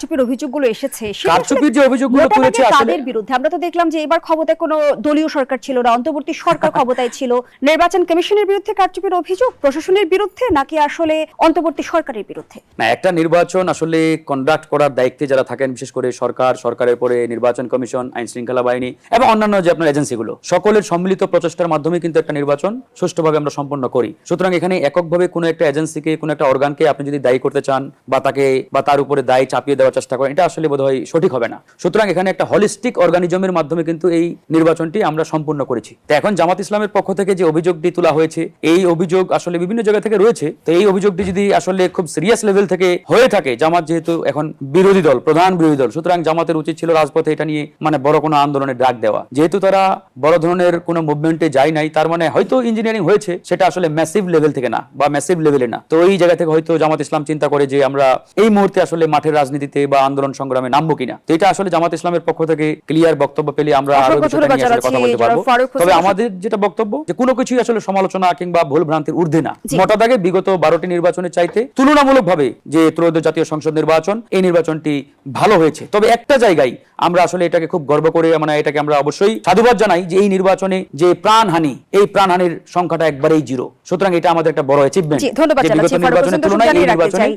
কারচুপির অভিযোগগুলো এসেছে কারচুপির যে অভিযোগগুলো তুলেছে আসলে তাদের বিরুদ্ধে আমরা তো দেখলাম যে এবার ক্ষমতায় কোনো দলীয় সরকার ছিল না, অন্তর্বর্তী সরকার ক্ষমতায় ছিল। নির্বাচন কমিশনের বিরুদ্ধে কারচুপির অভিযোগ প্রশাসনের বিরুদ্ধে নাকি আসলে অন্তর্বর্তী সরকারের বিরুদ্ধে? না, একটা নির্বাচন আসলে কন্ডাক্ট করার দায়িত্বে যারা থাকেন, বিশেষ করে সরকার, সরকারের পরে নির্বাচন কমিশন, আইন শৃঙ্খলা বাহিনী এবং অন্যান্য যে আপনার এজেন্সিগুলো, সকলের সম্মিলিত প্রচেষ্টার মাধ্যমে কিন্তু একটা নির্বাচন সুষ্ঠুভাবে আমরা সম্পন্ন করি। সুতরাং এখানে এককভাবে কোনো একটা এজেন্সিকে, কোনো একটা অর্গানকে আপনি যদি দায়ী করতে চান বা তাকে বা তার উপরে দায় চাপিয়ে দেওয়ার চেষ্টা করেন, এটা আসলে বোধহয় সঠিক হবে না। সুতরাং এখানে একটা হলিস্টিক অর্গানিজমের মাধ্যমে কিন্তু এই নির্বাচনটি আমরা সম্পূর্ণ করেছি। তো এখন জামাত ইসলামের পক্ষ থেকে যে অভিযোগটি তোলা হয়েছে, এই অভিযোগ আসলে বিভিন্ন জায়গা থেকে রয়েছে। তো এই অভিযোগটি যদি আসলে খুব সিরিয়াস লেভেল থেকে হয়ে থাকে, জামাত যেহেতু এখন বিরোধী দল, প্রধান বিরোধী দল, সুতরাং জামাতের উচিত ছিল রাজপথে এটা নিয়ে মানে বড় কোনো আন্দোলনের ডাক দেওয়া। যেহেতু তারা বড় ধরনের কোনো মুভমেন্টে যায় নাই, তার মানে হয়তো ইঞ্জিনিয়ারিং হয়েছে, সেটা আসলে ম্যাসিভ লেভেল থেকে না বা ম্যাসিভ লেভেলে না। তো এই জায়গা থেকে হয়তো জামাত ইসলাম চিন্তা করে যে আমরা এই মুহূর্তে আসলে মাঠের রাজনীতিতে বা আন্দোলন সংগ্রামে নামবো কিনা। তো এটা আসলে জামাত ইসলামের পক্ষ থেকে ক্লিয়ার বক্তব্য পেলে আমরা আরো বিষয়টা নিয়ে আসলে কথা বলতে পারবো। তবে আমাদের যেটা বক্তব্য, যে কোনো কিছুই আসলে সমালোচনা কিংবা ভুল ভ্রান্তির ঊর্ধ্বে না। মোটা দাগে বিগত 12টি নির্বাচনের চাইতে তুলনামূলকভাবে যে ত্রয়োদশ জাতীয় সংসদ নির্বাচন, এই নির্বাচনটি ভালো হয়েছে। তবে একটা জায়গায় আমরা আসলে এটাকে খুব গর্ব করে, মানে এটাকে আমরা অবশ্যই সাধুবাদ জানাই যে এই নির্বাচনে যে প্রাণহানি, এই প্রাণহানির সংখ্যাটা একবারেই জিরো। সুতরাং এটা আমাদের একটা বড় অ্যাচিভমেন্ট। ধন্যবাদ জানাচ্ছি। নির্বাচনের তুলনায় এই নির্বাচনে